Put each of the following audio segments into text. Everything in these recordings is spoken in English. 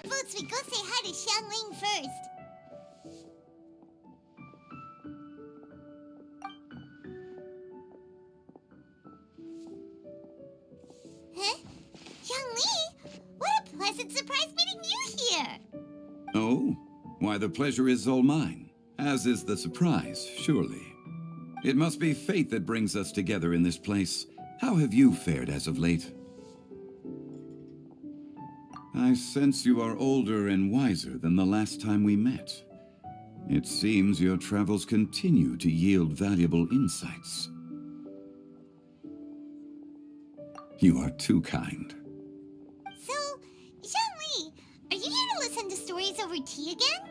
votes we go say hi to Xiangling first. Huh? Xiangling? What a pleasant surprise meeting you here! Oh? Why, the pleasure is all mine, as is the surprise, surely. It must be fate that brings us together in this place. How have you fared as of late? I sense you are older and wiser than the last time we met. It seems your travels continue to yield valuable insights. You are too kind. So, Xiangling, are you here to listen to stories over tea again?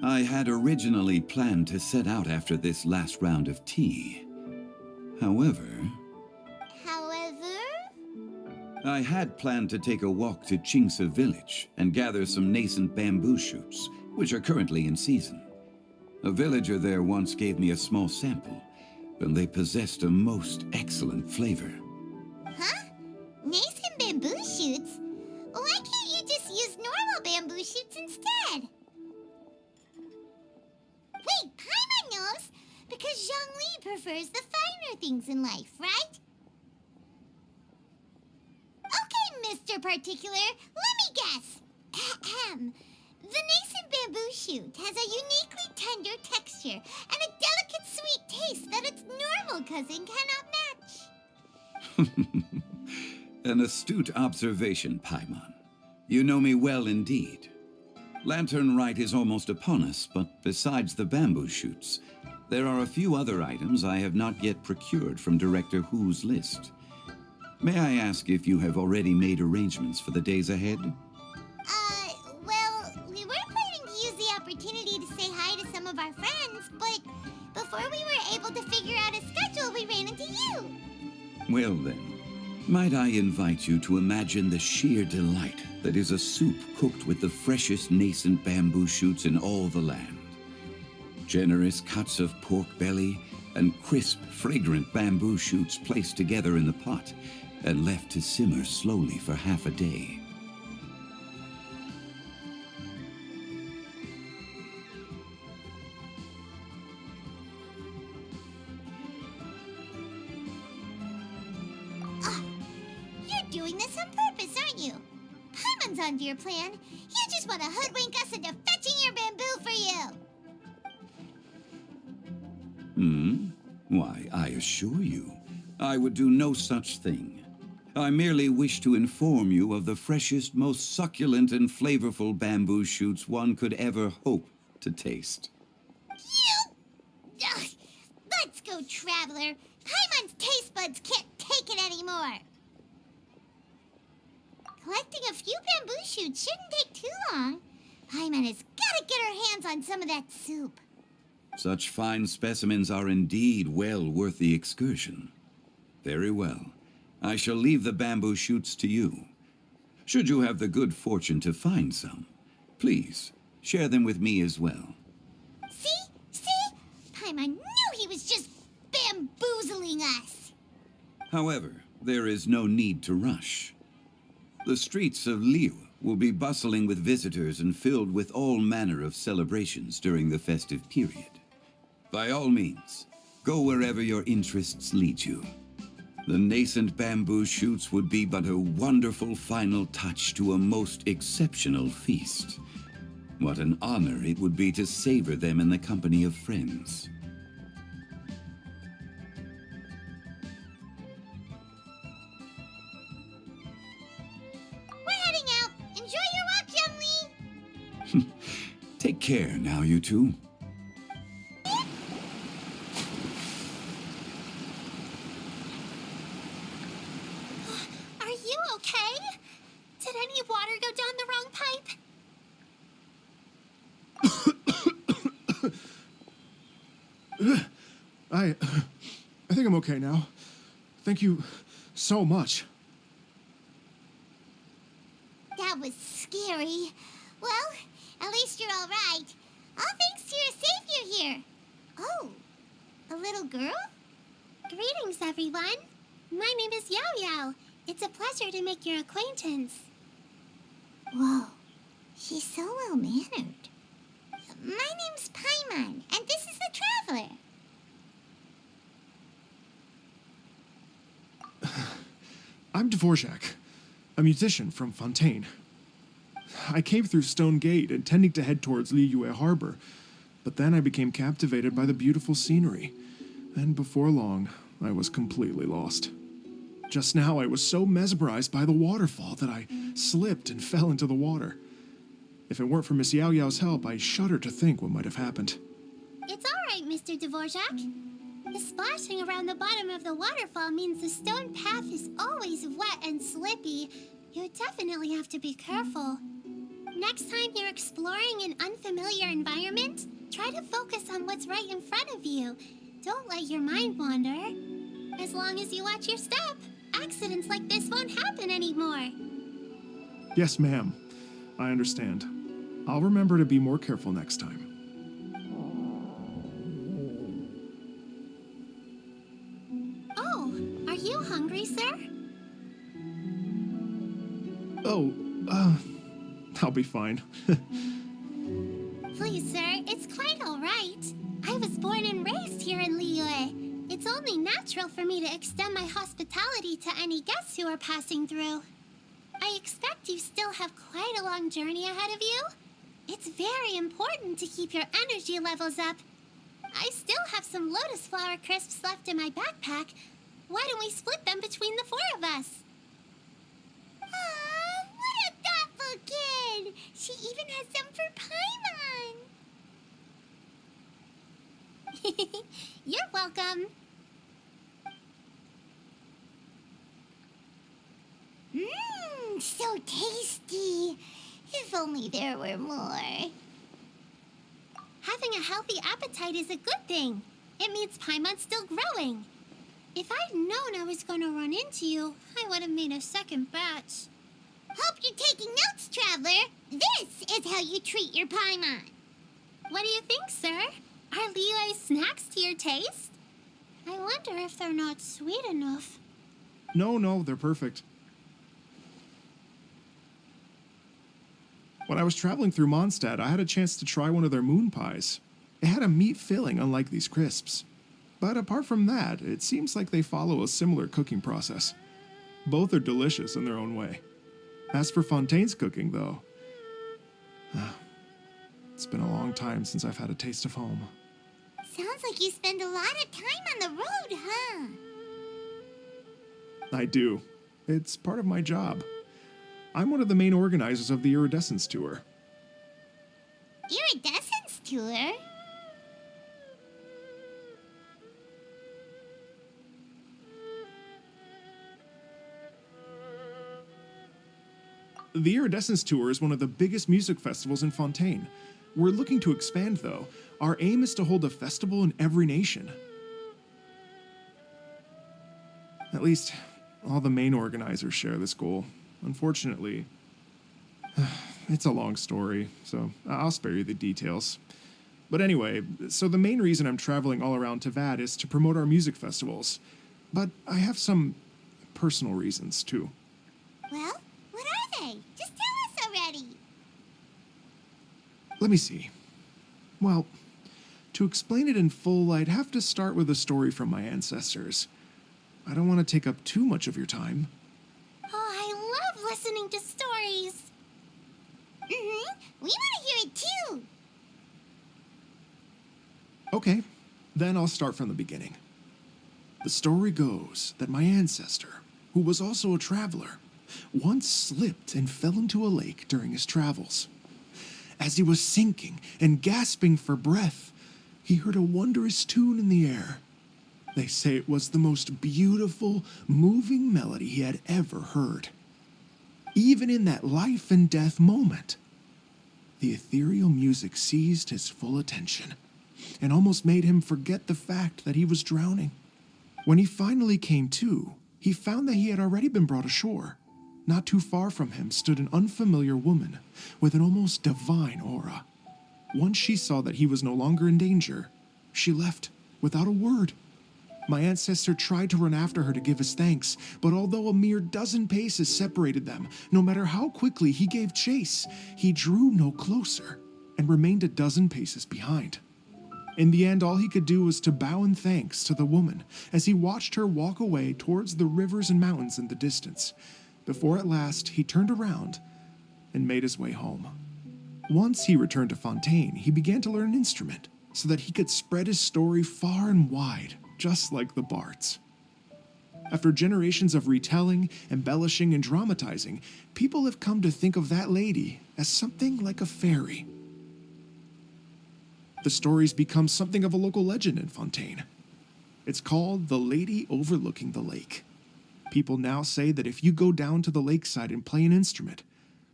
I had originally planned to set out after this last round of tea. However, I had planned to take a walk to Chimes village and gather some nascent bamboo shoots, which are currently in season. A villager there once gave me a small sample, and they possessed a most excellent flavor. Huh? Nascent bamboo shoots? Why can't you just use normal bamboo shoots instead? Wait, Paimon knows! Because Zhongli prefers the finer things in life, right? Okay, Mr. Particular, let me guess. Ahem. The nascent bamboo shoot has a uniquely tender texture and a delicate sweet taste that its normal cousin cannot match. An astute observation, Paimon. You know me well indeed. Lantern Rite is almost upon us, but besides the bamboo shoots, there are a few other items I have not yet procured from Director Hu's list. May I ask if you have already made arrangements for the days ahead? Well, we were planning to use the opportunity to say hi to some of our friends, but before we were able to figure out a schedule, we ran into you. Well then, might I invite you to imagine the sheer delight that is a soup cooked with the freshest nascent bamboo shoots in all the land. Generous cuts of pork belly and crisp, fragrant bamboo shoots placed together in the pot and left to simmer slowly for half a day. You're doing this on purpose, aren't you? Paimon's onto your plan. You just want to hoodwink us into fetching your bamboo for you. Why, I assure you, I would do no such thing. I merely wish to inform you of the freshest, most succulent and flavorful bamboo shoots one could ever hope to taste. You! Ugh. Let's go, Traveler. Paimon's taste buds can't take it anymore. Collecting a few bamboo shoots shouldn't take too long. Paimon has got to get her hands on some of that soup. Such fine specimens are indeed well worth the excursion. Very well. I shall leave the bamboo shoots to you. Should you have the good fortune to find some, please share them with me as well. See? Paimon knew he was just bamboozling us. However, there is no need to rush. The streets of Liu will be bustling with visitors and filled with all manner of celebrations during the festive period. By all means, go wherever your interests lead you. The nascent bamboo shoots would be but a wonderful final touch to a most exceptional feast. What an honor it would be to savor them in the company of friends. We're heading out. Enjoy your walk, Youngly. Take care now, you two. Are you okay? Did any water go down the wrong pipe? I think I'm okay now. Thank you so much. That was scary. Well, at least you're all right. All thanks to your savior here. Oh, a little girl? Greetings, everyone. My name is Yao Yao. It's a pleasure to make your acquaintance. Whoa, she's so well-mannered. My name's Paimon, and this is the Traveler. I'm Dvorak, a musician from Fontaine. I came through Stone Gate, intending to head towards Liyue Harbor, but then I became captivated by the beautiful scenery, and before long, I was completely lost. Just now, I was so mesmerized by the waterfall that I slipped and fell into the water. If it weren't for Miss Yao Yao's help, I shudder to think what might have happened. It's all right, Mr. Dvorak. The splashing around the bottom of the waterfall means the stone path is always wet and slippy. You definitely have to be careful. Next time you're exploring an unfamiliar environment, try to focus on what's right in front of you. Don't let your mind wander. As long as you watch your step, accidents like this won't happen anymore. Yes, ma'am. I understand. I'll remember to be more careful next time. Oh, are you hungry, sir? Oh, I'll be fine. Please, sir, it's quite all right. I was born and raised here in Liyue. It's only natural for me to extend my hospitality to any guests who are passing through. I expect you still have quite a long journey ahead of you. It's very important to keep your energy levels up. I still have some lotus flower crisps left in my backpack. Why don't we split them between the four of us? Aw, what a thoughtful kid! She even has some for Paimon! You're welcome. Mmm, so tasty. If only there were more. Having a healthy appetite is a good thing. It means Paimon's still growing. If I'd known I was going to run into you, I would have made a second batch. Hope you're taking notes, Traveler. This is how you treat your Paimon. What do you think, sir? Are Liyue snacks to your taste? I wonder if they're not sweet enough. No, they're perfect. When I was traveling through Mondstadt, I had a chance to try one of their moon pies. It had a meat filling, unlike these crisps. But apart from that, it seems like they follow a similar cooking process. Both are delicious in their own way. As for Fontaine's cooking, though, it's been a long time since I've had a taste of home. Sounds like you spend a lot of time on the road, huh? I do. It's part of my job. I'm one of the main organizers of the Iridescence Tour. Iridescence Tour? The Iridescence Tour is one of the biggest music festivals in Fontaine. We're looking to expand, though. Our aim is to hold a festival in every nation. At least, all the main organizers share this goal. Unfortunately, it's a long story, so I'll spare you the details. But anyway, so the main reason I'm traveling all around Tavad is to promote our music festivals. But I have some personal reasons, too. Well, what are they? Just tell us already. Let me see. Well, to explain it in full, I'd have to start with a story from my ancestors. I don't want to take up too much of your time. Oh, I love listening to stories. Mm-hmm. We want to hear it too. Okay, then I'll start from the beginning. The story goes that my ancestor, who was also a traveler, once slipped and fell into a lake during his travels. As he was sinking and gasping for breath, he heard a wondrous tune in the air. They say it was the most beautiful, moving melody he had ever heard. Even in that life and death moment, the ethereal music seized his full attention and almost made him forget the fact that he was drowning. When he finally came to, he found that he had already been brought ashore. Not too far from him stood an unfamiliar woman with an almost divine aura. Once she saw that he was no longer in danger, she left without a word. My ancestor tried to run after her to give his thanks, but although a mere dozen paces separated them, no matter how quickly he gave chase, he drew no closer and remained a dozen paces behind. In the end, all he could do was to bow in thanks to the woman as he watched her walk away towards the rivers and mountains in the distance, before at last he turned around and made his way home. Once he returned to Fontaine, he began to learn an instrument so that he could spread his story far and wide, just like the bards. After generations of retelling, embellishing, and dramatizing, people have come to think of that lady as something like a fairy. The story's become something of a local legend in Fontaine. It's called The Lady Overlooking the Lake. People now say that if you go down to the lakeside and play an instrument,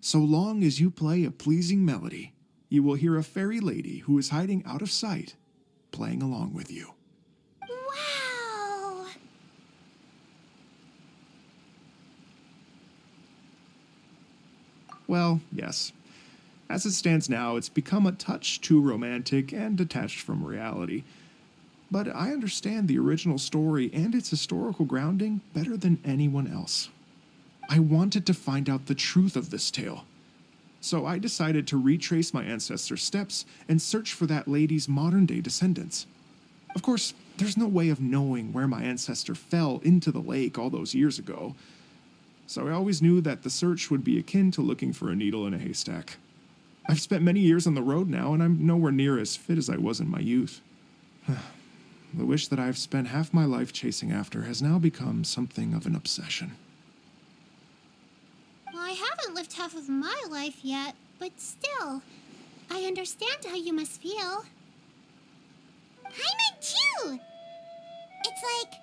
so long as you play a pleasing melody, you will hear a fairy lady who is hiding out of sight, playing along with you. Wow! Well, yes. As it stands now, it's become a touch too romantic and detached from reality. But I understand the original story and its historical grounding better than anyone else. I wanted to find out the truth of this tale. So I decided to retrace my ancestors' steps and search for that lady's modern-day descendants. Of course, there's no way of knowing where my ancestor fell into the lake all those years ago. So I always knew that the search would be akin to looking for a needle in a haystack. I've spent many years on the road now, and I'm nowhere near as fit as I was in my youth. The wish that I've spent half my life chasing after has now become something of an obsession. Well, I haven't lived half of my life yet, but still, I understand how you must feel. I meant too! It's like...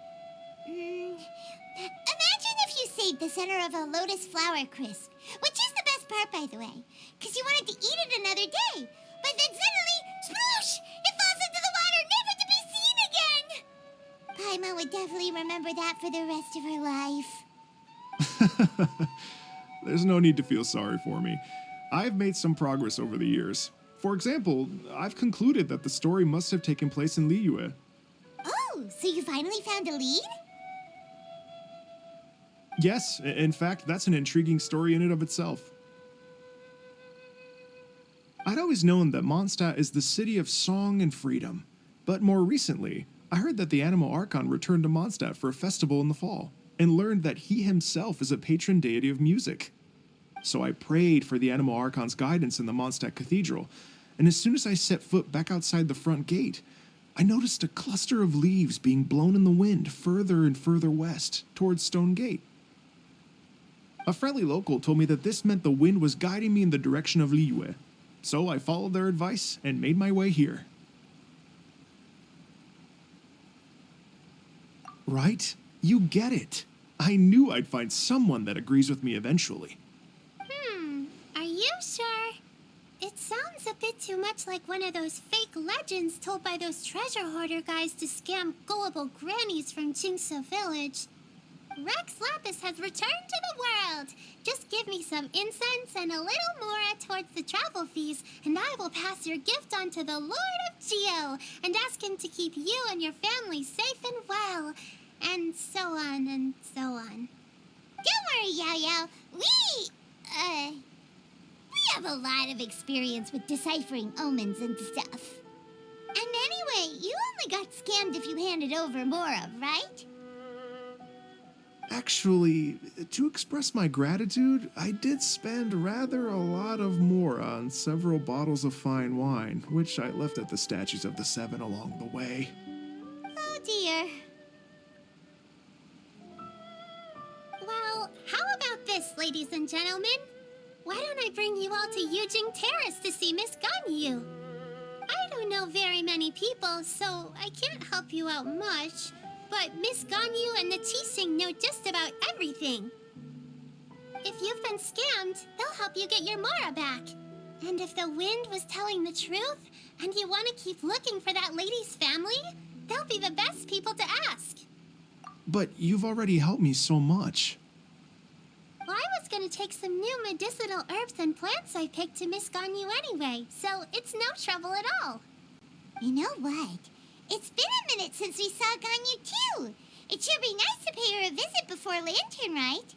imagine if you saved the center of a lotus flower crisp, which is the best part, by the way, because you wanted to eat it another day, but then suddenly, sploosh! It falls into the water, never to be seen again! Paimon would definitely remember that for the rest of her life. There's no need to feel sorry for me. I've made some progress over the years. For example, I've concluded that the story must have taken place in Liyue. Oh, so you finally found a lead? Yes, in fact, that's an intriguing story in and of itself. I'd always known that Mondstadt is the city of song and freedom, but more recently, I heard that the Anemo Archon returned to Mondstadt for a festival in the fall, and learned that he himself is a patron deity of music. So I prayed for the Anemo Archon's guidance in the Mondstadt Cathedral, and as soon as I set foot back outside the front gate, I noticed a cluster of leaves being blown in the wind further and further west, towards Stone Gate. A friendly local told me that this meant the wind was guiding me in the direction of Liyue, so I followed their advice and made my way here. Right? You get it. I knew I'd find someone that agrees with me eventually. Are you sure? It sounds a bit too much like one of those fake legends told by those treasure hoarder guys to scam gullible grannies from Jingsa Village. Rex Lapis has returned to the world. Just give me some incense and a little more towards the travel fees, and I will pass your gift on to the Lord of Geo and ask him to keep you and your family safe and well. And so on and so on. Don't worry, Yao Yao. We have a lot of experience with deciphering omens and stuff. And anyway, you only got scammed if you handed over Mora, right? Actually, to express my gratitude, I did spend rather a lot of Mora on several bottles of fine wine, which I left at the Statues of the Seven along the way. Oh dear. Well, how about this, ladies and gentlemen? Why don't I bring you all to Yujing Terrace to see Miss Ganyu? I don't know very many people, so I can't help you out much. But Miss Ganyu and the Qixing know just about everything. If you've been scammed, they'll help you get your Mora back. And if the wind was telling the truth, and you want to keep looking for that lady's family, they'll be the best people to ask. But you've already helped me so much. Well, I was going to take some new medicinal herbs and plants I picked to Miss Ganyu anyway, so it's no trouble at all. You know what? It's been a minute since we saw Ganyu too. It should be nice to pay her a visit before Lantern, right?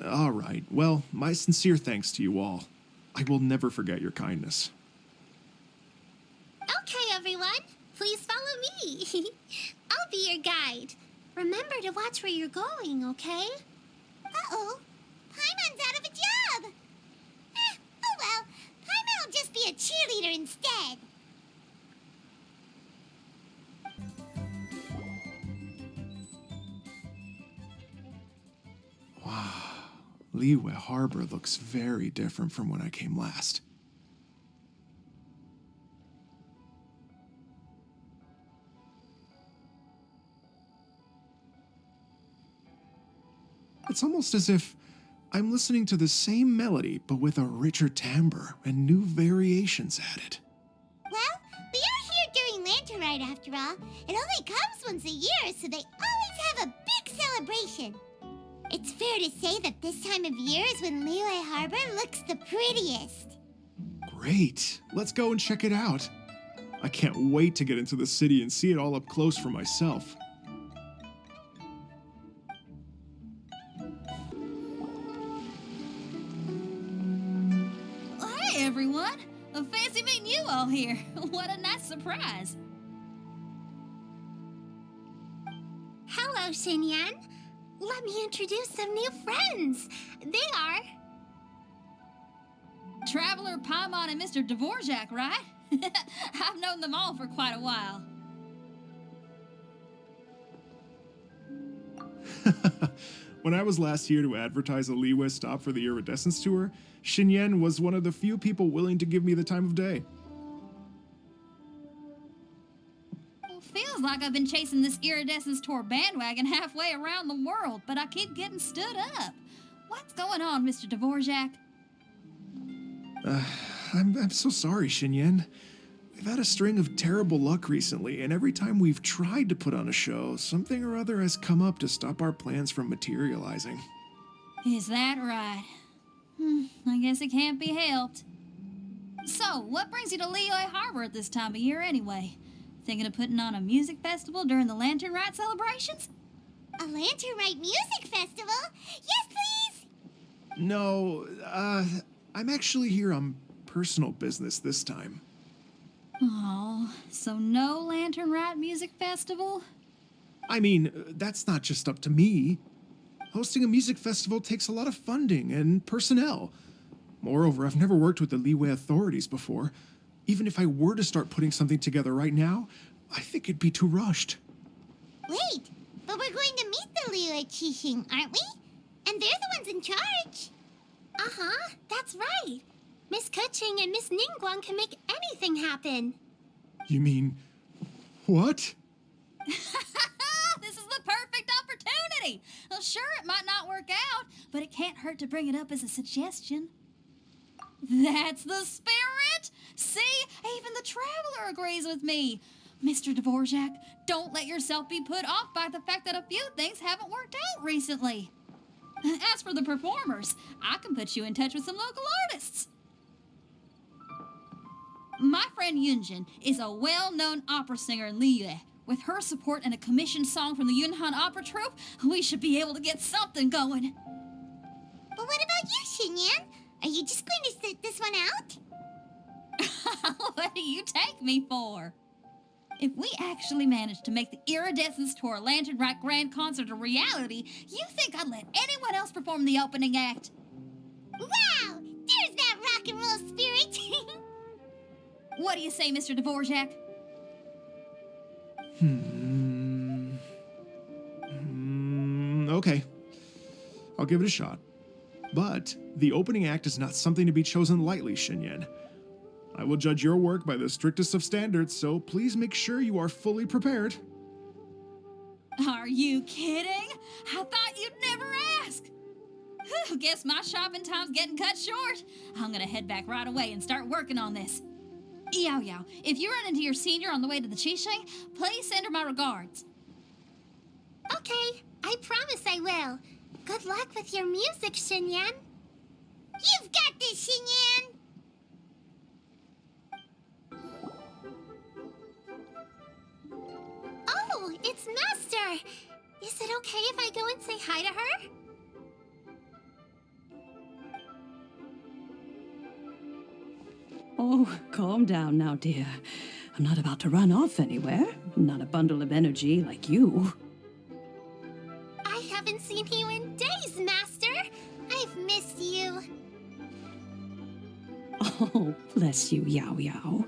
All right. Well, my sincere thanks to you all. I will never forget your kindness. Okay, everyone. Please follow me. I'll be your guide. Remember to watch where you're going, okay? Uh-oh. Paimon's out of a job. Oh well. Paimon will just be a cheerleader instead. Liyue Harbor looks very different from when I came last. It's almost as if I'm listening to the same melody, but with a richer timbre and new variations added. Well, we are here during Lantern Ride after all. It only comes once a year, so they always have a big celebration. It's fair to say that this time of year is when Liyue Harbor looks the prettiest. Great. Let's go and check it out. I can't wait to get into the city and see it all up close for myself. Hey everyone! Fancy meeting you all here. What a nice surprise. Hello, Xinyan. Let me introduce some new friends. They are... Traveler, Paimon, and Mr. Dvorak, right? I've known them all for quite a while. When I was last here to advertise a Liyue stop for the Iridescence Tour, Xinyan was one of the few people willing to give me the time of day. Well, feels like I've been chasing this Iridescence Tour bandwagon halfway around the world, but I keep getting stood up. What's going on, Mr. Dvorak? I'm so sorry, Xinyan. We've had a string of terrible luck recently, and every time we've tried to put on a show, something or other has come up to stop our plans from materializing. Is that right? I guess it can't be helped. So, what brings you to Liyue Harbor at this time of year anyway? Thinking of putting on a music festival during the Lantern Rite celebrations? A Lantern Rite music festival? Yes, please! No, I'm actually here on personal business this time. Oh, so no Lantern Rite music festival? I mean, that's not just up to me. Hosting a music festival takes a lot of funding and personnel. Moreover, I've never worked with the Liyue authorities before. Even if I were to start putting something together right now, I think it'd be too rushed. Wait, but we're going to meet the Liyue Qixing, aren't we? And they're the ones in charge. Uh-huh, that's right. Miss Keqing and Miss Ningguang can make anything happen. You mean... what? This is the perfect opportunity! Well, sure, it might not work out, but it can't hurt to bring it up as a suggestion. That's the spirit! See, even the Traveler agrees with me. Mr. Dvorak, don't let yourself be put off by the fact that a few things haven't worked out recently. As for the performers, I can put you in touch with some local artists. My friend Yunjin is a well-known opera singer in Liyue. With her support and a commissioned song from the Yunhan Opera Troupe, we should be able to get something going. But what about you, Xinyan? Are you just going to sit this one out? What do you take me for? If we actually manage to make the Iridescence Tour Lantern Rite Grand Concert a reality, you think I'd let anyone else perform the opening act? Wow! There's that rock and roll spirit! What do you say, Mr. Dvorak? Okay. I'll give it a shot. But the opening act is not something to be chosen lightly, Xinyan. I will judge your work by the strictest of standards, so please make sure you are fully prepared. Are you kidding? I thought you'd never ask. Whew, guess my shopping time's getting cut short. I'm gonna head back right away and start working on this. Yao Yao, if you run into your senior on the way to the Qixing, please send her my regards. Okay, I promise I will. Good luck with your music, Xinyan. You've got this, Xinyan! it's Master! Is it okay if I go and say hi to her? Oh, calm down now, dear. I'm not about to run off anywhere. Not a bundle of energy like you. I haven't seen you in days, Master! I've missed you. Oh, bless you, Yao Yao.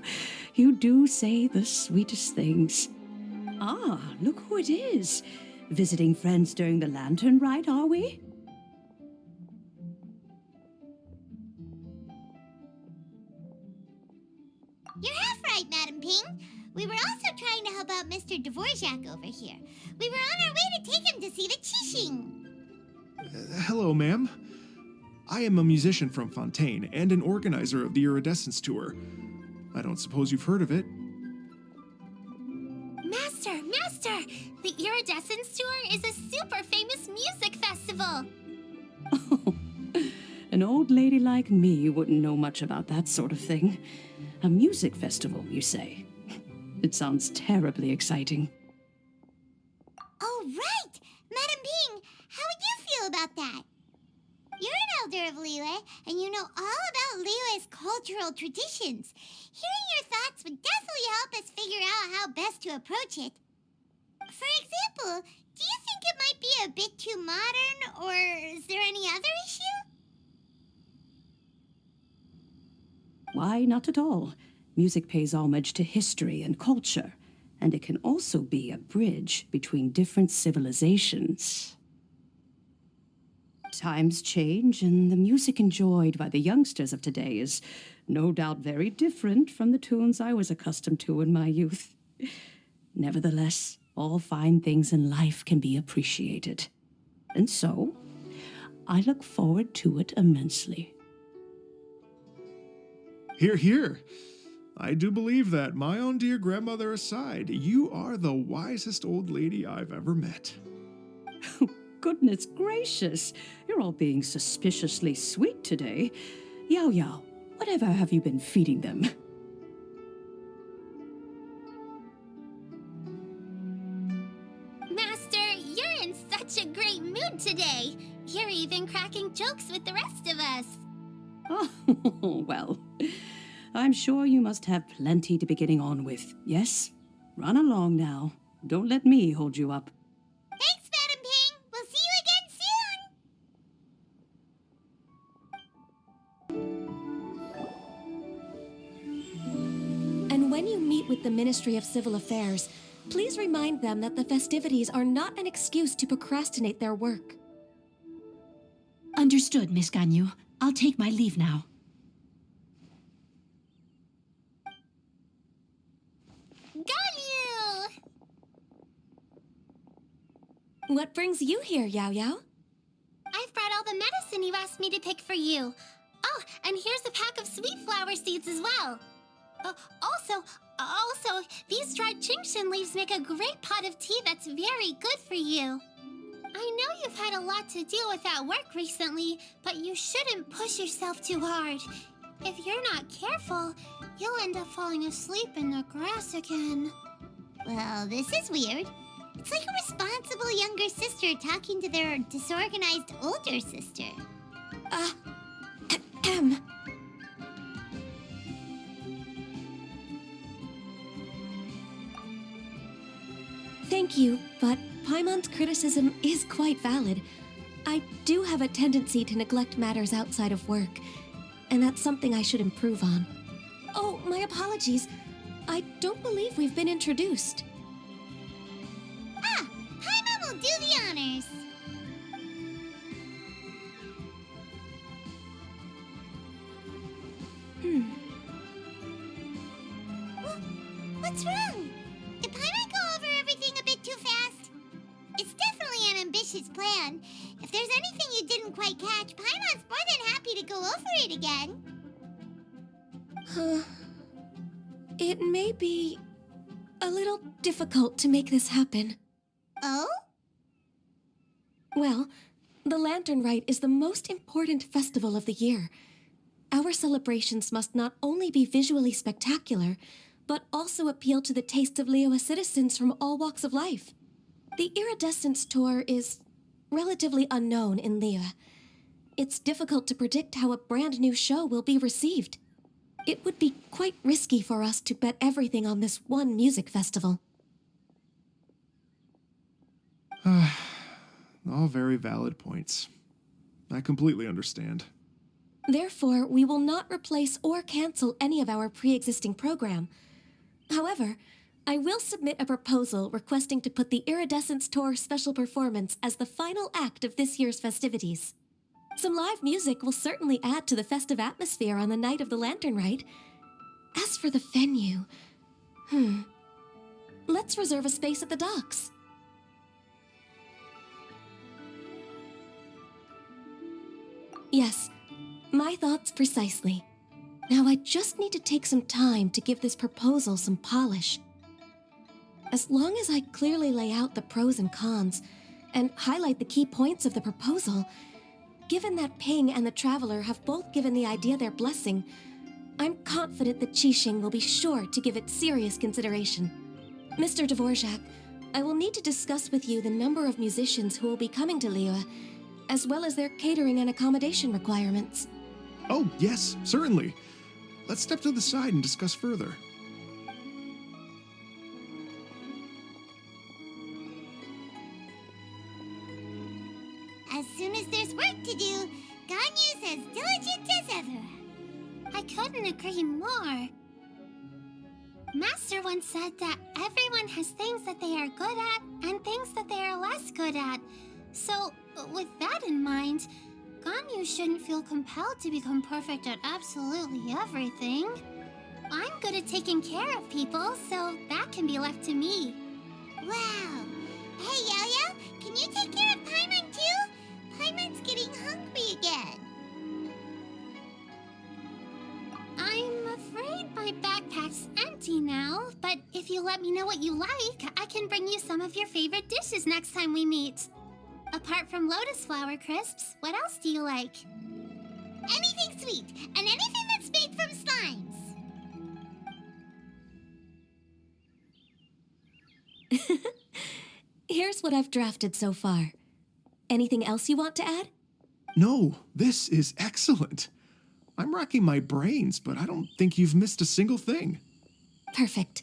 You do say the sweetest things. Ah, look who it is. Visiting friends during the lantern rite, are we? You're half right, Madam Ping. We were also trying to help out Mr. Dvorak over here. We were on our way to take him to see the Qixing. Hello, ma'am. I am a musician from Fontaine and an organizer of the Iridescence Tour. I don't suppose you've heard of it. Master! The Iridescence Tour is a super famous music festival. Oh, an old lady like me wouldn't know much about that sort of thing. A music festival, you say? It sounds terribly exciting. Oh, right! Madam Ping, how would you feel about that? You're an elder of Liyue, and you know all about Liyue's cultural traditions. Hearing your thoughts would definitely help us figure out how best to approach it. For example, do you think it might be a bit too modern, or is there any other issue? Why, not at all. Music pays homage to history and culture, and it can also be a bridge between different civilizations. Times change, and the music enjoyed by the youngsters of today is no doubt very different from the tunes I was accustomed to in my youth. Nevertheless, all fine things in life can be appreciated. And so, I look forward to it immensely. Hear, hear. I do believe that, my own dear grandmother aside, you are the wisest old lady I've ever met. Goodness gracious, you're all being suspiciously sweet today. Yao Yao, whatever have you been feeding them? Master, you're in such a great mood today. You're even cracking jokes with the rest of us. Oh, well, I'm sure you must have plenty to be getting on with. Yes? Run along now. Don't let me hold you up. Thanks, Madam Ping. We'll see you again soon. And when you meet with the Ministry of Civil Affairs, please remind them that the festivities are not an excuse to procrastinate their work. Understood, Miss Ganyu. I'll take my leave now. Ganyu! What brings you here, Yao Yao? I've brought all the medicine you asked me to pick for you. Oh, and here's a pack of sweet flower seeds as well. Also, these dried chingshin leaves make a great pot of tea that's very good for you. I know you've had a lot to deal with at work recently, but you shouldn't push yourself too hard. If you're not careful, you'll end up falling asleep in the grass again. Well, this is weird. It's like a responsible younger sister talking to their disorganized older sister. Thank you, but Paimon's criticism is quite valid. I do have a tendency to neglect matters outside of work, and that's something I should improve on. Oh, my apologies. I don't believe we've been introduced. Ah, Paimon will do the honors. What's wrong? Did Paimon go over everything a bit too fast? It's definitely an ambitious plan. If there's anything you didn't quite catch, Paimon's more than happy to go over it again. It may be a little difficult to make this happen. Oh? Well, the Lantern Rite is the most important festival of the year. Our celebrations must not only be visually spectacular, but also appeal to the tastes of Liyue citizens from all walks of life. The Iridescence Tour is relatively unknown in Liyue. It's difficult to predict how a brand new show will be received. It would be quite risky for us to bet everything on this one music festival. All very valid points. I completely understand. Therefore, we will not replace or cancel any of our pre-existing program. However, I will submit a proposal requesting to put the Iridescence Tour special performance as the final act of this year's festivities. Some live music will certainly add to the festive atmosphere on the night of the Lantern Rite. As for the venue, let's reserve a space at the docks. Yes, my thoughts precisely. Now I just need to take some time to give this proposal some polish. As long as I clearly lay out the pros and cons and highlight the key points of the proposal, given that Ping and the Traveler have both given the idea their blessing, I'm confident that Qixing will be sure to give it serious consideration. Mr. Dvorak, I will need to discuss with you the number of musicians who will be coming to Liyue, as well as their catering and accommodation requirements. Oh, yes, certainly. Let's step to the side and discuss further. As soon as there's work to do, Ganyu's as diligent as ever. I couldn't agree more. Master once said that everyone has things that they are good at and things that they are less good at. So, with that in mind, Ganyu shouldn't feel compelled to become perfect at absolutely everything. I'm good at taking care of people, so that can be left to me. Wow. Hey, Yo-Yo, can you take care of Paimon too? Paimon's getting hungry again. I'm afraid my backpack's empty now, but if you let me know what you like, I can bring you some of your favorite dishes next time we meet. Apart from lotus flower crisps, what else do you like? Anything sweet, and anything that's made from slimes. Here's what I've drafted so far. Anything else you want to add? No, this is excellent. I'm racking my brains, but I don't think you've missed a single thing. Perfect.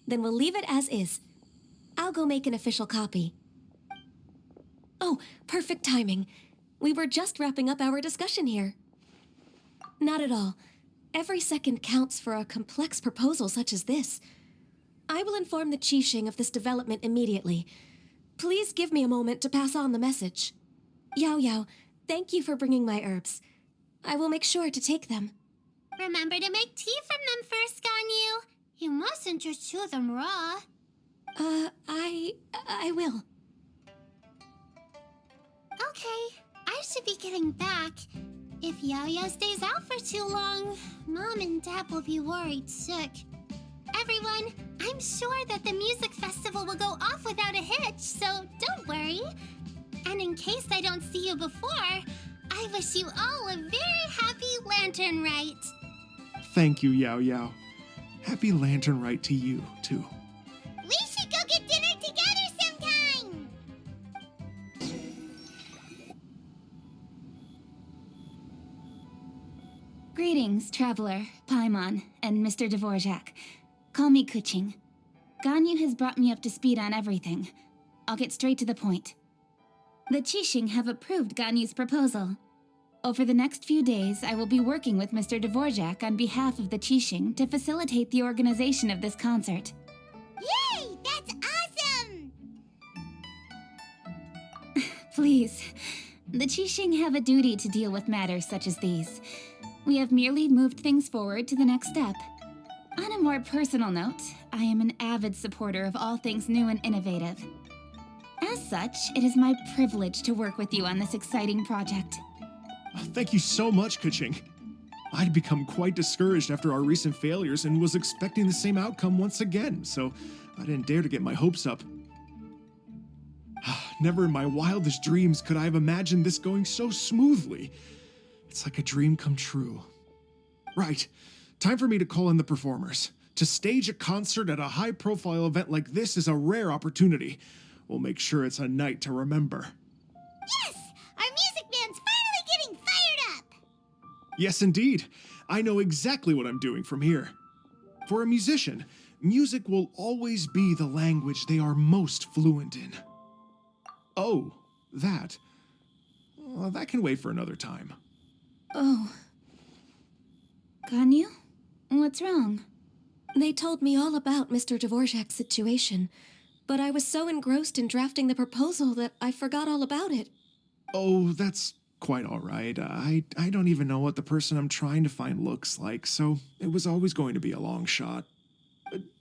Then we'll leave it as is. I'll go make an official copy. Oh, perfect timing. We were just wrapping up our discussion here. Not at all. Every second counts for a complex proposal such as this. I will inform the Qixing of this development immediately. Please give me a moment to pass on the message. Yao Yao, thank you for bringing my herbs. I will make sure to take them. Remember to make tea from them first, Ganyu. You mustn't just chew them raw. I will. Okay, I should be getting back. If Yo-Yo stays out for too long, Mom and Dad will be worried sick. Everyone, I'm sure that the music festival will go off without a hitch, so don't worry. And in case I don't see you before, I wish you all a very happy Lantern Rite. Thank you, Yao Yao. Happy Lantern Rite to you, too. We should go get dinner together sometime! Greetings, Traveler, Paimon, and Mr. Dvorak. Call me Kuching. Ganyu has brought me up to speed on everything. I'll get straight to the point. The Qixing have approved Ganyu's proposal. Over the next few days, I will be working with Mr. Dvorak on behalf of the Qixing to facilitate the organization of this concert. Yay! That's awesome! Please, the Qixing have a duty to deal with matters such as these. We have merely moved things forward to the next step. On a more personal note, I am an avid supporter of all things new and innovative. As such, it is my privilege to work with you on this exciting project. Thank you so much, Kuching. I'd become quite discouraged after our recent failures and was expecting the same outcome once again, so I didn't dare to get my hopes up. Never in my wildest dreams could I have imagined this going so smoothly. It's like a dream come true. Right, time for me to call in the performers. To stage a concert at a high-profile event like this is a rare opportunity. We'll make sure it's a night to remember. Yes! Our music man's finally getting fired up! Yes, indeed. I know exactly what I'm doing from here. For a musician, music will always be the language they are most fluent in. Oh, that. Well, that can wait for another time. Oh. Ganyu? What's wrong? They told me all about Mr. Dvorak's situation, but I was so engrossed in drafting the proposal that I forgot all about it. Oh, that's quite all right. I don't even know what the person I'm trying to find looks like, so it was always going to be a long shot.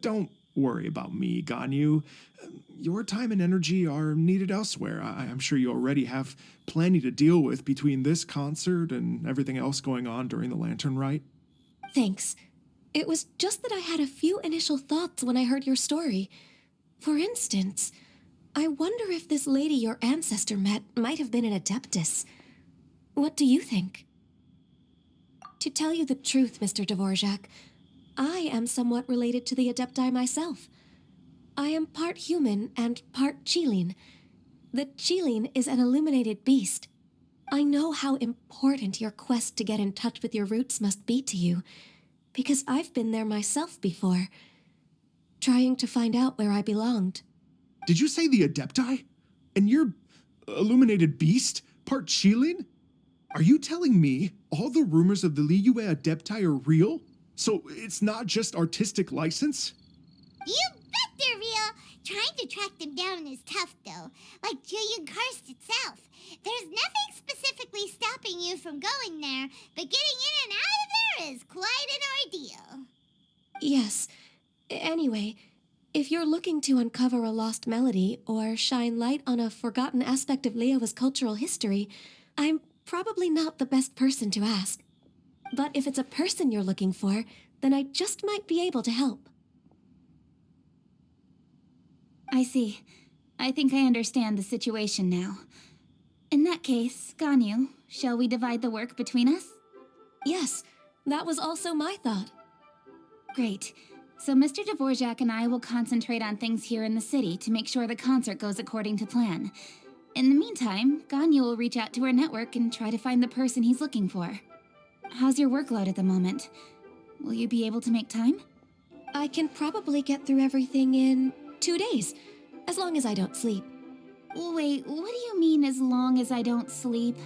Don't worry about me, Ganyu. Your time and energy are needed elsewhere. I'm sure you already have plenty to deal with between this concert and everything else going on during the Lantern Rite. Thanks. It was just that I had a few initial thoughts when I heard your story. For instance, I wonder if this lady your ancestor met might have been an Adeptus. What do you think? To tell you the truth, Mr. Dvorak, I am somewhat related to the Adepti myself. I am part human and part Qilin. The Qilin is an illuminated beast. I know how important your quest to get in touch with your roots must be to you, because I've been there myself before, trying to find out where I belonged. Did you say the Adepti? And you're illuminated beast? Part Qilin? Are you telling me all the rumors of the Liyue Adepti are real? So it's not just artistic license? You bet they're real! Trying to track them down is tough, though. Like Julian Karst itself. There's nothing specifically stopping you from going there, but getting in and out of there is quite an ordeal. Yes. Anyway, if you're looking to uncover a lost melody or shine light on a forgotten aspect of Liyue's cultural history, I'm probably not the best person to ask. But if it's a person you're looking for, then I just might be able to help. I see. I think I understand the situation now. In that case, Ganyu, shall we divide the work between us? Yes, that was also my thought. Great. So Mr. Dvorak and I will concentrate on things here in the city to make sure the concert goes according to plan. In the meantime, Ganyu will reach out to our network and try to find the person he's looking for. How's your workload at the moment? Will you be able to make time? I can probably get through everything in 2 days, as long as I don't sleep. Wait, what do you mean as long as I don't sleep?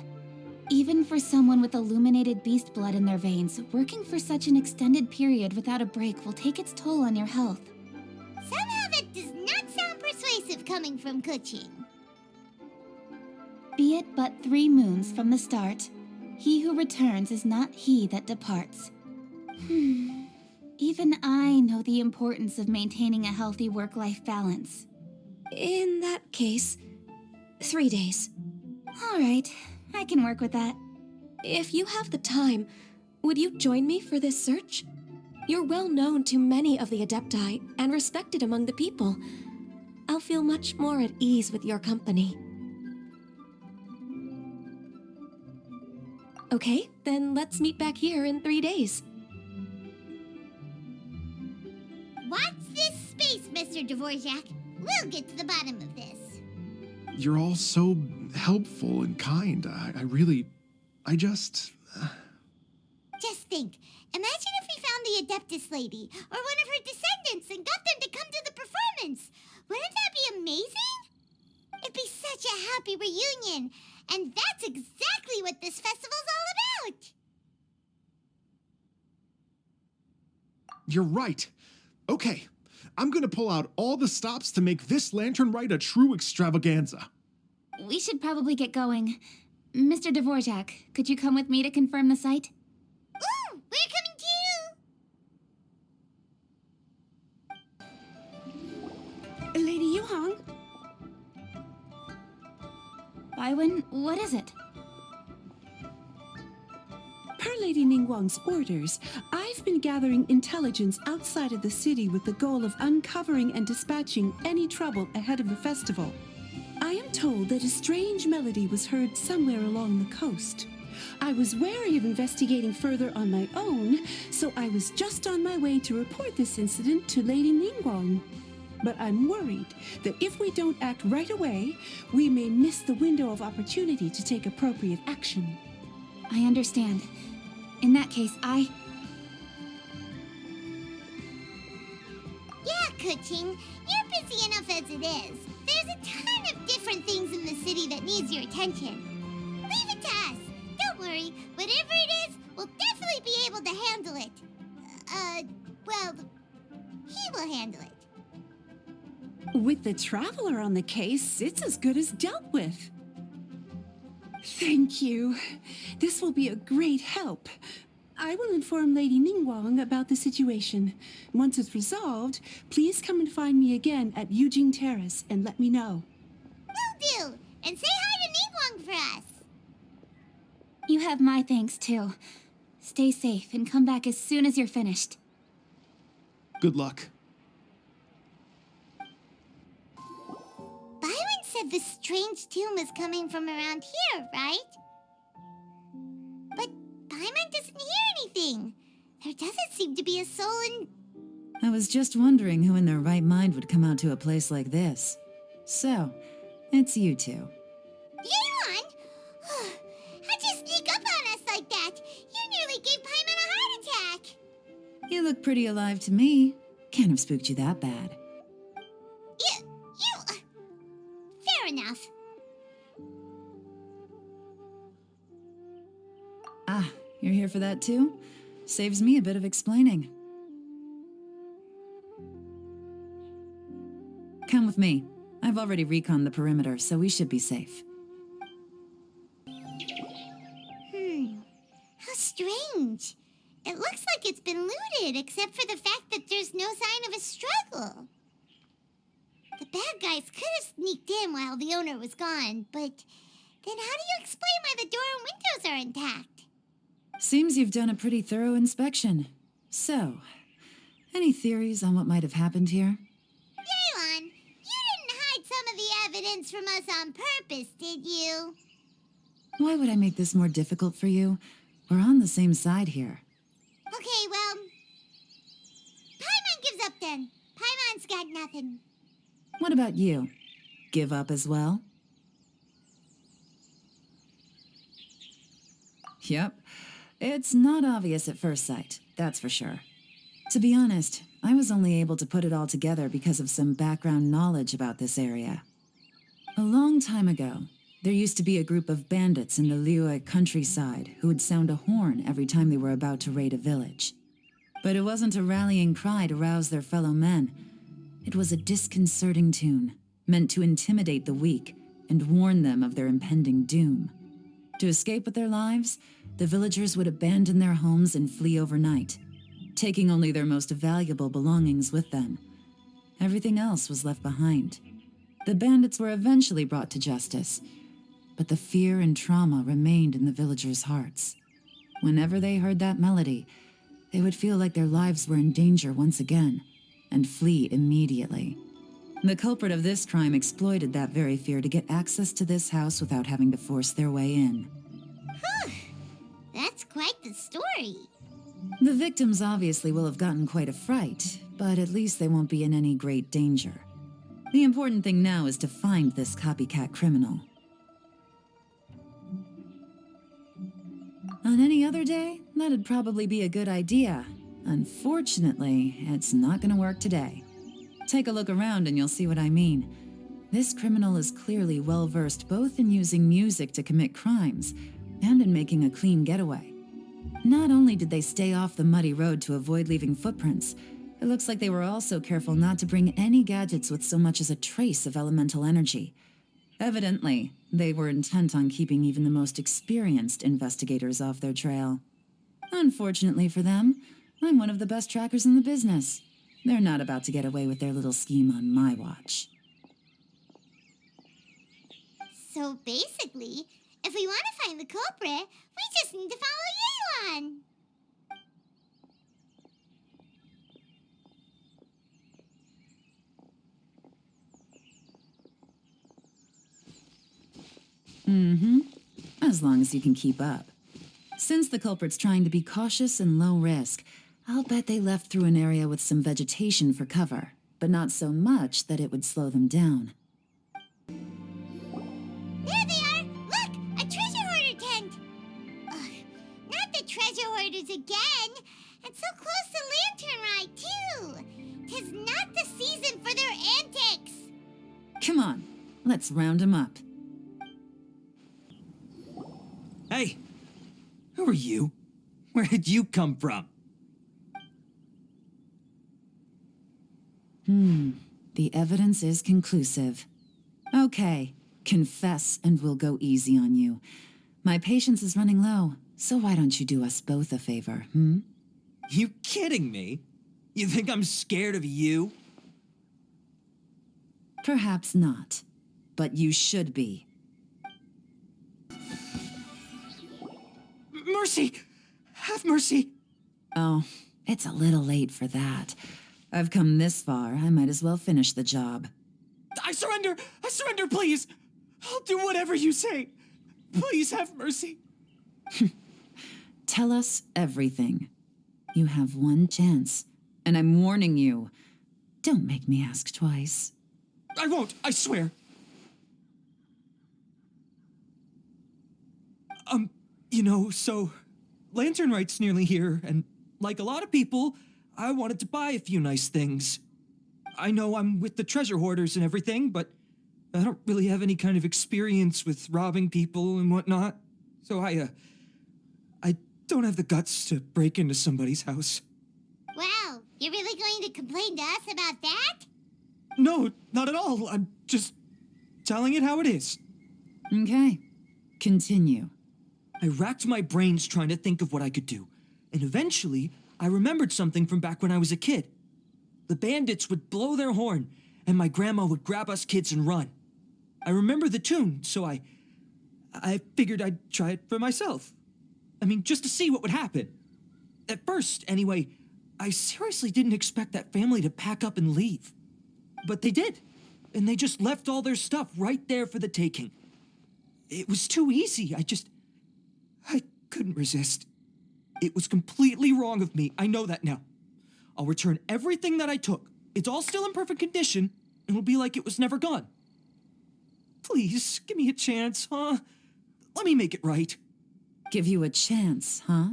Even for someone with illuminated beast blood in their veins, working for such an extended period without a break will take its toll on your health. Somehow that does not sound persuasive coming from Kuching. Be it but 3 moons from the start, he who returns is not he that departs. Even I know the importance of maintaining a healthy work-life balance. In that case, 3 days. All right, I can work with that. If you have the time, would you join me for this search? You're well known to many of the Adepti and respected among the people. I'll feel much more at ease with your company. Okay, then let's meet back here in 3 days. Watch this space, Mr. Dvorak. We'll get to the bottom of this. You're all so helpful and kind. I just... Just think, imagine if we found the Adeptus lady, or one of her descendants, and got them to come to the performance. Wouldn't that be amazing? It'd be such a happy reunion, and that's exactly what this festival's all about. You're right. Okay, I'm gonna pull out all the stops to make this Lantern Rite a true extravaganza. We should probably get going. Mr. Dvorak, could you come with me to confirm the site? Ooh, we're coming too! Lady Yuhang? Baiwen, what is it? Per Lady Ningguang's orders, I've been gathering intelligence outside of the city with the goal of uncovering and dispatching any trouble ahead of the festival. I am told that a strange melody was heard somewhere along the coast. I was wary of investigating further on my own, so I was just on my way to report this incident to Lady Ningguang. But I'm worried that if we don't act right away, we may miss the window of opportunity to take appropriate action. I understand. In that case, Yeah, Kuching, you're busy enough as it is. There's a ton of different things in the city that needs your attention. Leave it to us. Don't worry. Whatever it is, we'll definitely be able to handle it. Well, he will handle it. With the Traveler on the case, it's as good as dealt with. Thank you. This will be a great help. I will inform Lady Ningguang about the situation. Once it's resolved, please come and find me again at Eugene Terrace and let me know. Will do. And say hi to Ningguang for us. you have my thanks too. Stay safe and come back as soon as you're finished. Good luck. Byron said the strange tomb is coming from around here, right? But Paimon doesn't hear anything. There doesn't seem to be a soul in... I was just wondering who in their right mind would come out to a place like this. So, it's you two. Yeon! How'd you sneak up on us like that? You nearly gave Paimon a heart attack. You look pretty alive to me. Can't have spooked you that bad. Fair enough. Ah, you're here for that too? Saves me a bit of explaining. Come with me. I've already reconned the perimeter, so we should be safe. How strange. It looks like it's been looted, except for the fact that there's no sign of a struggle. The bad guys could have sneaked in while the owner was gone, but then how do you explain why the door and windows are intact? Seems you've done a pretty thorough inspection. So, any theories on what might have happened here? Yeon, you didn't hide some of the evidence from us on purpose, did you? Why would I make this more difficult for you? We're on the same side here. Okay, well... Paimon gives up then. Paimon's got nothing. What about you? Give up as well? Yep. It's not obvious at first sight, that's for sure. To be honest, I was only able to put it all together because of some background knowledge about this area. A long time ago, there used to be a group of bandits in the Liyue countryside who would sound a horn every time they were about to raid a village. But it wasn't a rallying cry to rouse their fellow men. It was a disconcerting tune, meant to intimidate the weak and warn them of their impending doom. To escape with their lives, the villagers would abandon their homes and flee overnight, taking only their most valuable belongings with them. Everything else was left behind. The bandits were eventually brought to justice, but the fear and trauma remained in the villagers' hearts. Whenever they heard that melody, they would feel like their lives were in danger once again, and flee immediately. The culprit of this crime exploited that very fear to get access to this house without having to force their way in. That's quite the story. The victims obviously will have gotten quite a fright, but at least they won't be in any great danger. The important thing now is to find this copycat criminal. On any other day, that'd probably be a good idea. Unfortunately, it's not gonna work today. Take a look around and you'll see what I mean. This criminal is clearly well-versed both in using music to commit crimes and in making a clean getaway. Not only did they stay off the muddy road to avoid leaving footprints, it looks like they were also careful not to bring any gadgets with so much as a trace of elemental energy. Evidently, they were intent on keeping even the most experienced investigators off their trail. Unfortunately for them, I'm one of the best trackers in the business. They're not about to get away with their little scheme on my watch. So basically, if we want to find the culprit, we just need to follow Yeon. As long as you can keep up. Since the culprit's trying to be cautious and low risk, I'll bet they left through an area with some vegetation for cover, but but not so much that it would slow them down. There they are! Look! A treasure hoarder tent! Ugh, not the treasure hoarders again! And so close to Lantern Ride, too! 'Tis not the season for their antics! Come on, let's round them up. Hey! Who are you? Where did you come from? The evidence is conclusive. Okay, confess and we'll go easy on you. My patience is running low, so why don't you do us both a favor, You kidding me? You think I'm scared of you? Perhaps not, but you should be. Mercy! Have mercy! Oh, it's a little late for that. I've come this far, I might as well finish the job. I surrender! I surrender, please! I'll do whatever you say. Please have mercy. Tell us everything. You have one chance, and I'm warning you. Don't make me ask twice. I won't, I swear. So Lantern Right's nearly here, and like a lot of people, I wanted to buy a few nice things. I know I'm with the treasure hoarders and everything, but I don't really have any kind of experience with robbing people and whatnot. So I don't have the guts to break into somebody's house. Wow, you're really going to complain to us about that? No, not at all. I'm just telling it how it is. Okay, continue. I racked my brains trying to think of what I could do, and eventually I remembered something from back when I was a kid. The bandits would blow their horn, and my grandma would grab us kids and run. I remember the tune, so I figured I'd try it for myself. I mean, just to see what would happen. At first, anyway, I seriously didn't expect that family to pack up and leave. But they did, and they just left all their stuff right there for the taking. It was too easy, I couldn't resist. It was completely wrong of me, I know that now. I'll return everything that I took. It's all still in perfect condition, and it'll be like it was never gone. Please, give me a chance, huh? Let me make it right. Give you a chance, huh?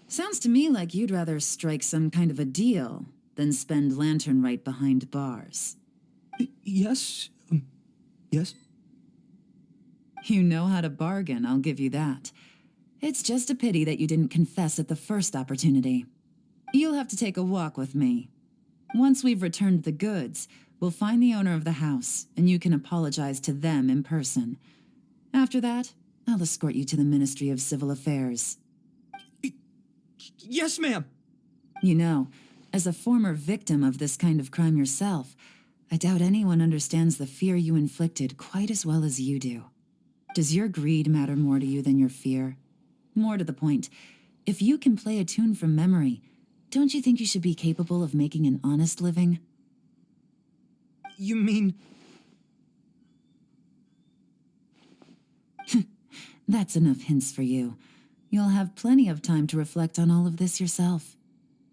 Sounds to me like you'd rather strike some kind of a deal than spend Lantern Right behind bars. Yes? Yes? You know how to bargain, I'll give you that. It's just a pity that you didn't confess at the first opportunity. You'll have to take a walk with me. Once we've returned the goods, we'll find the owner of the house, and you can apologize to them in person. After that, I'll escort you to the Ministry of Civil Affairs. Yes, ma'am. You know, as a former victim of this kind of crime yourself, I doubt anyone understands the fear you inflicted quite as well as you do. Does your greed matter more to you than your fear? More to the point, if you can play a tune from memory, don't you think you should be capable of making an honest living? You mean... That's enough hints for you. You'll have plenty of time to reflect on all of this yourself.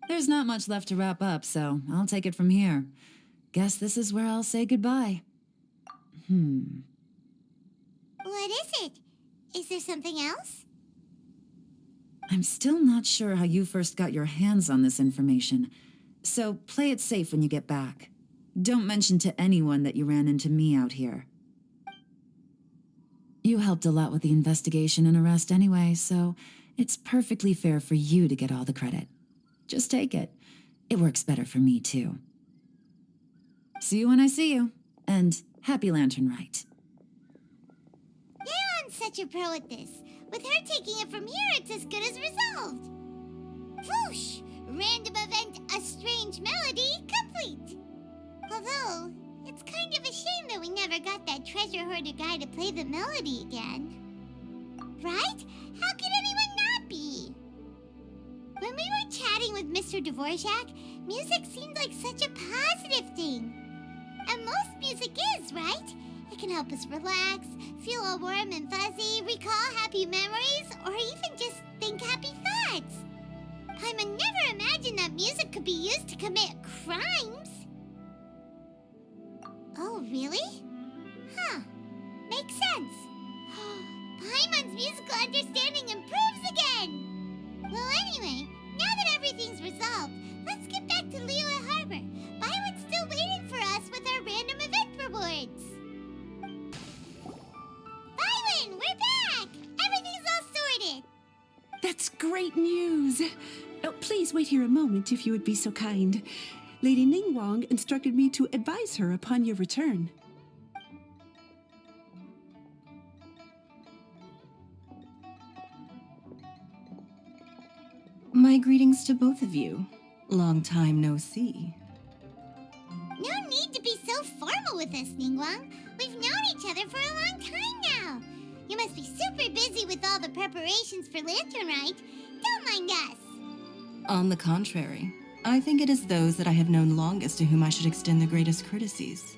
There's not much left to wrap up, so I'll take it from here. Guess this is where I'll say goodbye. What is it? Is there something else? I'm still not sure how you first got your hands on this information, so play it safe when you get back. Don't mention to anyone that you ran into me out here. You helped a lot with the investigation and arrest anyway, so it's perfectly fair for you to get all the credit. Just take it. It works better for me, too. See you when I see you, and happy Lantern Rite. Leon's such a pro at this. With her taking it from here, it's as good as resolved. Whoosh! Random event, a strange melody, complete. Although, it's kind of a shame that we never got that treasure hoarder guy to play the melody again. Right? How could anyone not be? When we were chatting with Mr. Dvorak, music seemed like such a positive thing. And most music is, right? It can help us relax, feel all warm and fuzzy, recall happy memories, or even just think happy thoughts. Paimon never imagined that music could be used to commit crimes. Oh, really? Huh. Makes sense. Paimon's musical understanding improves again! Well, anyway, now that everything's resolved, let's get back to Liyue Harbor. Byron's still waiting for us with our random event rewards. Byron, we're back! Everything's all sorted! That's great news. Oh, please wait here a moment if you would be so kind. Lady Ningguang instructed me to advise her upon your return. My greetings to both of you. Long time no see. No need to be so formal with us, Ningguang. We've known each other for a long time now. You must be super busy with all the preparations for Lantern Rite. Don't mind us. On the contrary, I think it is those that I have known longest to whom I should extend the greatest courtesies.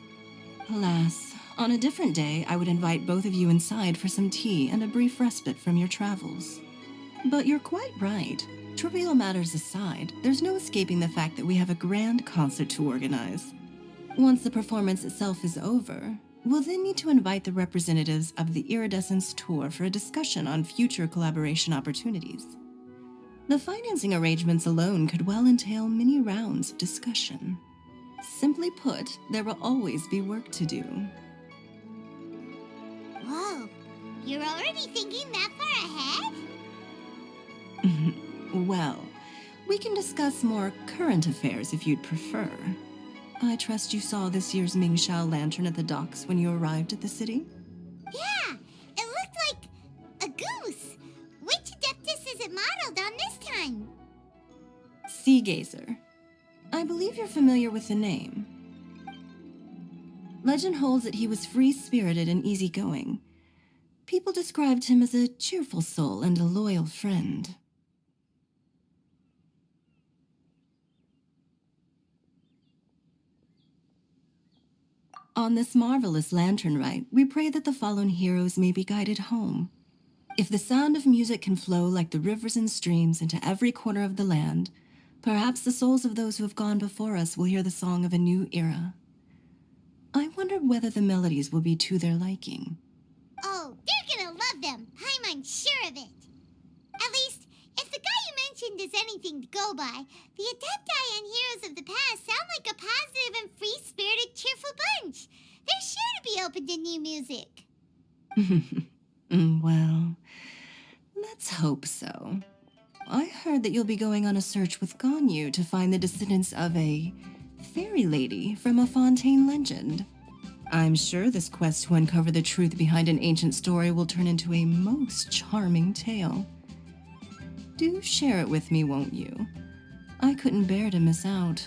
Alas, on a different day, I would invite both of you inside for some tea and a brief respite from your travels. But you're quite right. Trivial matters aside, there's no escaping the fact that we have a grand concert to organize. Once the performance itself is over, we'll then need to invite the representatives of the Iridescence Tour for a discussion on future collaboration opportunities. The financing arrangements alone could well entail many rounds of discussion. Simply put, there will always be work to do. Whoa, you're already thinking that far ahead? Well, we can discuss more current affairs if you'd prefer. I trust you saw this year's Mingxiao lantern at the docks when you arrived at the city? Yeah, it looked like a goose. Which Adeptus is it modeled on this time? Sea Gazer. I believe you're familiar with the name. Legend holds that he was free-spirited and easygoing. People described him as a cheerful soul and a loyal friend. On this marvelous lantern rite, we pray that the fallen heroes may be guided home. If the sound of music can flow like the rivers and streams into every corner of the land, perhaps the souls of those who have gone before us will hear the song of a new era. I wonder whether the melodies will be to their liking. Oh, they're gonna love them. Paimon's sure of it. At least, if the guy you mentioned is anything to go by, the Adepti and heroes of the past sound like a positive and free-spirited, cheerful bunch. They're sure to be open to new music. Well, let's hope so. I heard that you'll be going on a search with Ganyu to find the descendants of a fairy lady from a Fontaine legend. I'm sure this quest to uncover the truth behind an ancient story will turn into a most charming tale. Do share it with me, won't you? I couldn't bear to miss out.